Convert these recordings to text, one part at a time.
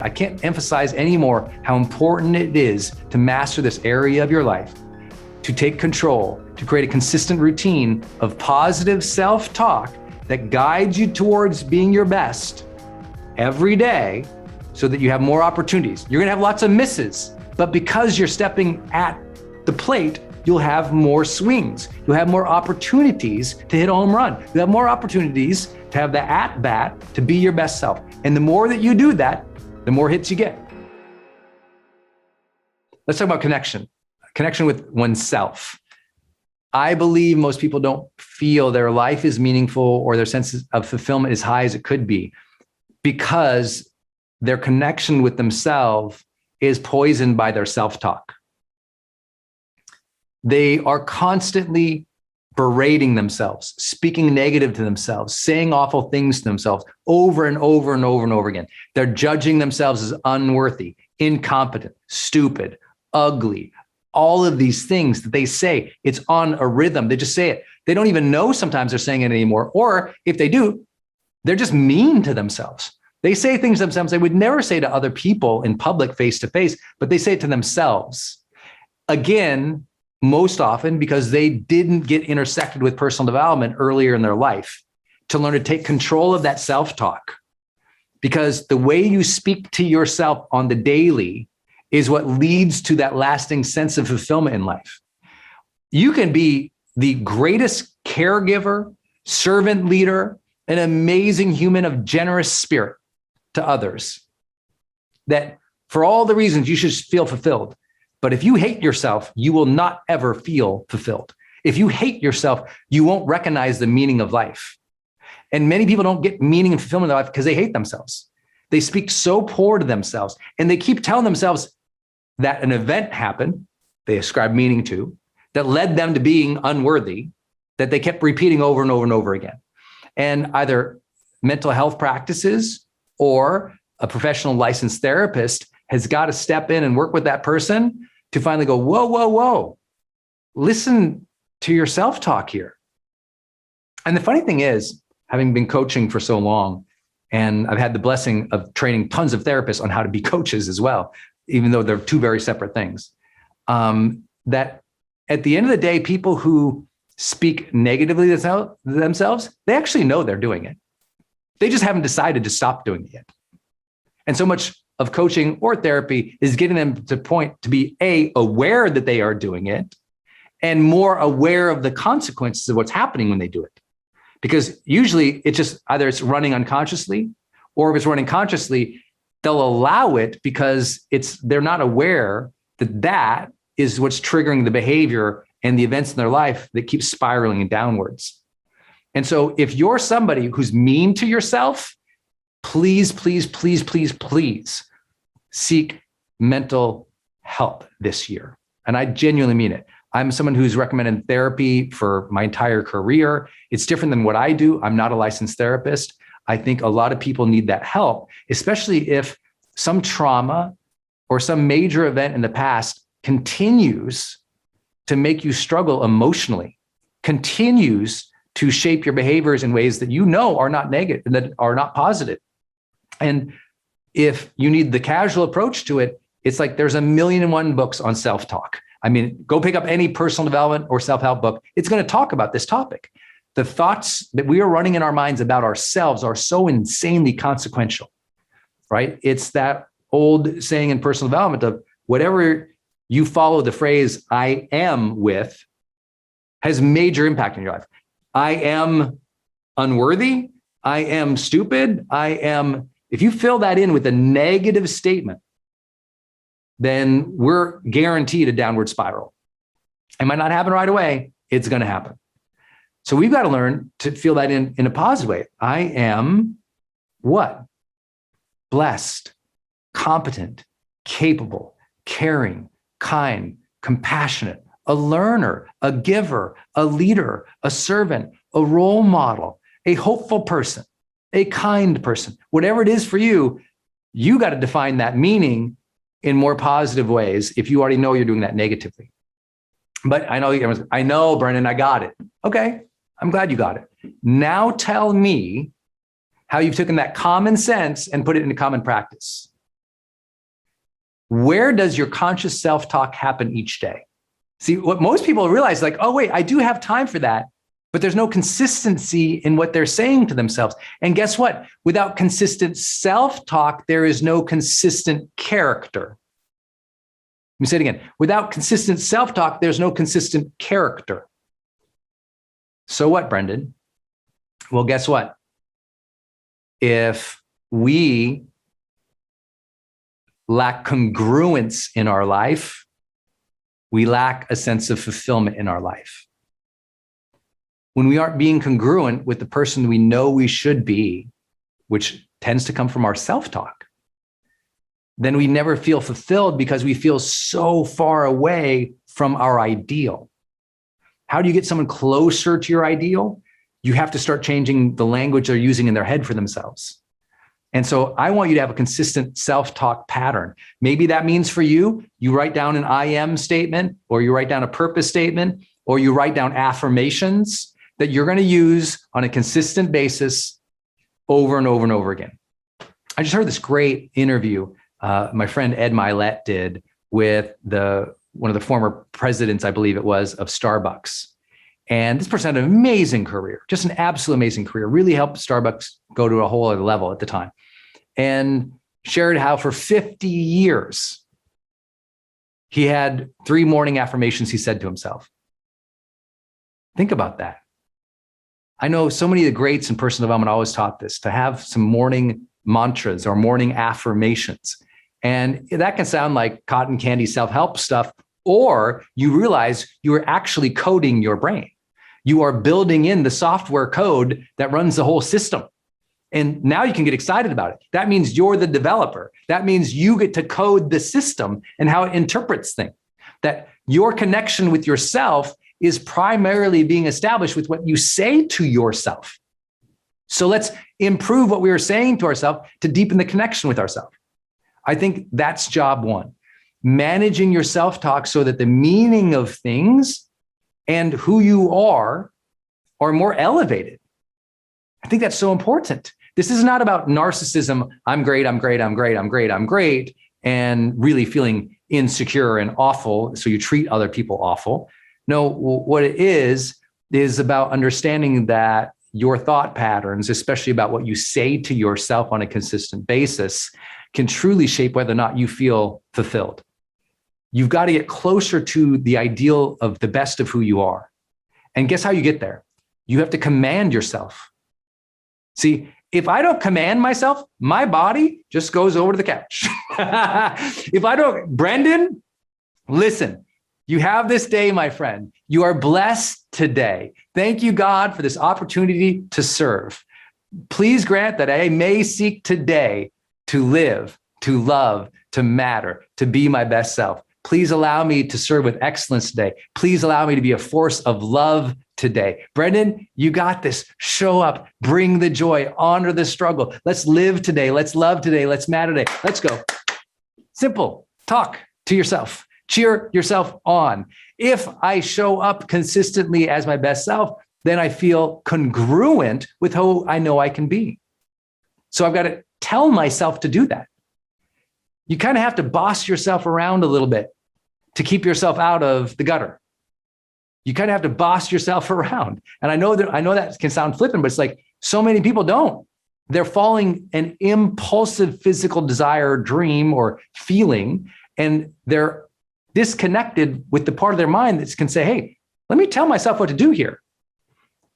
I can't emphasize anymore how important it is to master this area of your life, to take control, to create a consistent routine of positive self-talk that guides you towards being your best every day so that you have more opportunities. You're gonna have lots of misses, but because you're stepping at the plate, you'll have more swings. You'll have more opportunities to hit a home run. You'll have more opportunities to have the at-bat to be your best self. And the more that you do that, the more hits you get. Let's talk about connection with oneself. I believe most people don't feel their life is meaningful or their sense of fulfillment as high as it could be because their connection with themselves is poisoned by their self-talk. They are constantly berating themselves, speaking negative to themselves, saying awful things to themselves over and over and over and over again. They're judging themselves as unworthy, incompetent, stupid, ugly, all of these things that they say. It's on a rhythm. They just say it. They don't even know sometimes they're saying it anymore. Or if they do, they're just mean to themselves. They say things to themselves they would never say to other people in public face to face, but they say it to themselves. Again, most often because they didn't get intersected with personal development earlier in their life to learn to take control of that self-talk. Because the way you speak to yourself on the daily is what leads to that lasting sense of fulfillment in life. You can be the greatest caregiver, servant leader, an amazing human of generous spirit to others, that for all the reasons you should feel fulfilled. But if you hate yourself, you will not ever feel fulfilled. If you hate yourself, you won't recognize the meaning of life. And many people don't get meaning and fulfillment in their life because they hate themselves. They speak so poor to themselves and they keep telling themselves that an event happened, they ascribe meaning to, that led them to being unworthy, that they kept repeating over and over and over again. And either mental health practices or a professional licensed therapist has got to step in and work with that person to finally go, whoa, whoa, whoa, listen to your self-talk here. And the funny thing is, having been coaching for so long, and I've had the blessing of training tons of therapists on how to be coaches as well, even though they're two very separate things, that at the end of the day, people who speak negatively to themselves, they actually know they're doing it. They just haven't decided to stop doing it yet. And so much of coaching or therapy is getting them to point to be aware that they are doing it and more aware of the consequences of what's happening when they do it. Because usually it's just either it's running unconsciously, or if it's running consciously, they'll allow it because they're not aware that that is what's triggering the behavior and the events in their life that keep spiraling downwards. And so if you're somebody who's mean to yourself, please, please, please, please, please seek mental help this year. And I genuinely mean it. I'm someone who's recommended therapy for my entire career. It's different than what I do. I'm not a licensed therapist. I think a lot of people need that help, especially if some trauma or some major event in the past continues to make you struggle emotionally, continues to shape your behaviors in ways that you know are not negative, that are not positive. And if you need the casual approach to it, it's like there's 1,000,001 books on self-talk. I mean, go pick up any personal development or self-help book. It's going to talk about this topic. The thoughts that we are running in our minds about ourselves are so insanely consequential, right? It's that old saying in personal development of whatever you follow the phrase "I am" with has major impact in your life. I am unworthy. I am stupid. I am. If you fill that in with a negative statement, then we're guaranteed a downward spiral. It might not happen right away. It's going to happen. So we've got to learn to feel that in a positive way. I am what? Blessed, competent, capable, caring, kind, compassionate, a learner, a giver, a leader, a servant, a role model, a hopeful person, a kind person. Whatever it is for you, you got to define that meaning in more positive ways if you already know you're doing that negatively. But I know, Brendon, I got it. Okay, I'm glad you got it. Now tell me how you've taken that common sense and put it into common practice. Where does your conscious self-talk happen each day? See, what most people realize, like, oh, wait, I do have time for that, but there's no consistency in what they're saying to themselves. And guess what? Without consistent self-talk, there is no consistent character. Let me say it again. Without consistent self-talk, there's no consistent character. So what, Brendon? Well, guess what? If we lack congruence in our life, we lack a sense of fulfillment in our life. When we aren't being congruent with the person we know we should be, which tends to come from our self-talk, then we never feel fulfilled because we feel so far away from our ideal. How do you get someone closer to your ideal? You have to start changing the language they're using in their head for themselves. And so I want you to have a consistent self-talk pattern. Maybe that means for you, you write down an I am statement, or you write down a purpose statement, or you write down affirmations that you're going to use on a consistent basis over and over and over again. I just heard this great interview my friend Ed Milet did with one of the former presidents, I believe it was, of Starbucks. And this person had an amazing career, just an absolute amazing career, really helped Starbucks go to a whole other level at the time, and shared how for 50 years, he had 3 morning affirmations he said to himself. Think about that. I know so many of the greats in personal development always taught this, to have some morning mantras or morning affirmations. And that can sound like cotton candy self-help stuff, or you realize you are actually coding your brain. You are building in the software code that runs the whole system. And now you can get excited about it. That means you're the developer. That means you get to code the system and how it interprets things. That your connection with yourself is primarily being established with what you say to yourself. So let's improve what we are saying to ourselves to deepen the connection with ourselves. I think that's job one. Managing your self-talk so that the meaning of things and who you are more elevated. I think that's so important. This is not about narcissism. I'm great, I'm great, I'm great, I'm great, I'm great, and really feeling insecure and awful, so you treat other people awful. No, what it is about understanding that your thought patterns, especially about what you say to yourself on a consistent basis, can truly shape whether or not you feel fulfilled. You've got to get closer to the ideal of the best of who you are. And guess how you get there? You have to command yourself. See, if I don't command myself, my body just goes over to the couch. If I don't, Brendon, listen, you have this day, my friend. You are blessed today. Thank you, God, for this opportunity to serve. Please grant that I may seek today to live, to love, to matter, to be my best self. Please allow me to serve with excellence today. Please allow me to be a force of love today. Brendon, you got this. Show up, bring the joy, honor the struggle. Let's live today. Let's love today. Let's matter today. Let's go. Simple. Talk to yourself. Cheer yourself on. If I show up consistently as my best self, then I feel congruent with who I know I can be. So I've got to tell myself to do that. You kind of have to boss yourself around a little bit to keep yourself out of the gutter. You kind of have to boss yourself around. And I know that can sound flippant, but it's like so many people don't. They're following an impulsive physical desire, dream, or feeling, and they're disconnected with the part of their mind that can say, hey, let me tell myself what to do here.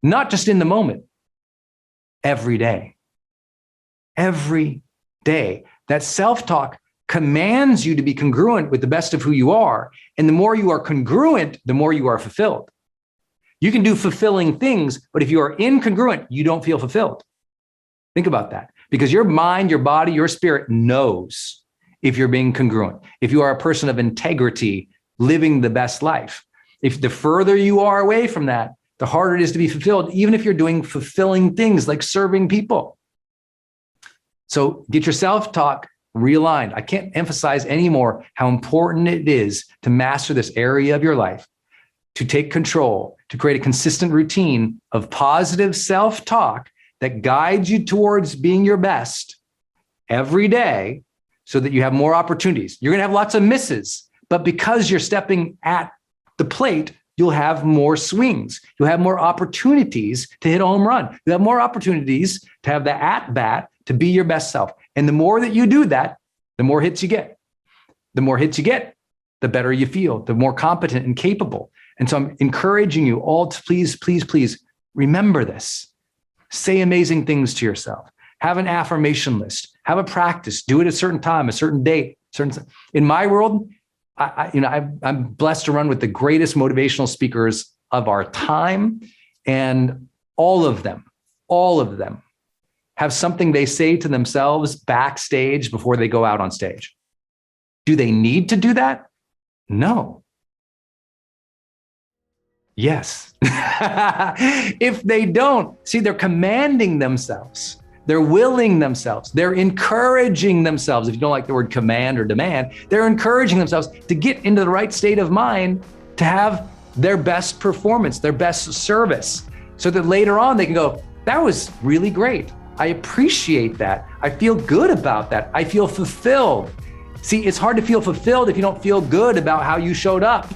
Not just in the moment, every day. Every day. That self-talk commands you to be congruent with the best of who you are. And the more you are congruent, the more you are fulfilled. You can do fulfilling things, but if you are incongruent, you don't feel fulfilled. Think about that, because your mind, your body, your spirit knows if you're being congruent, if you are a person of integrity, living the best life. If the further you are away from that, the harder it is to be fulfilled, even if you're doing fulfilling things like serving people. So get your self-talk realigned. I can't emphasize anymore how important it is to master this area of your life, to take control, to create a consistent routine of positive self-talk that guides you towards being your best every day, so that you have more opportunities. You're going to have lots of misses, but because you're stepping at the plate, you'll have more swings. You'll have more opportunities to hit a home run. You'll have more opportunities to have the at bat to be your best self. And the more that you do that, the more hits you get. The more hits you get, the better you feel, the more competent and capable. And so I'm encouraging you all to please, please, please remember this. Say amazing things to yourself. Have an affirmation list. Have a practice. Do it at a certain time, a certain date. In my world, I'm blessed to run with the greatest motivational speakers of our time, and all of them have something they say to themselves backstage before they go out on stage. Do they need to do that? No. Yes. If they don't, see, they're commanding themselves. They're willing themselves. They're encouraging themselves. If you don't like the word command or demand, they're encouraging themselves to get into the right state of mind to have their best performance, their best service, so that later on they can go, that was really great. I appreciate that. I feel good about that. I feel fulfilled. See, it's hard to feel fulfilled if you don't feel good about how you showed up.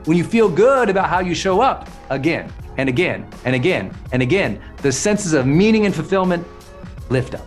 When you feel good about how you show up again and again and again and again, the senses of meaning and fulfillment lift up.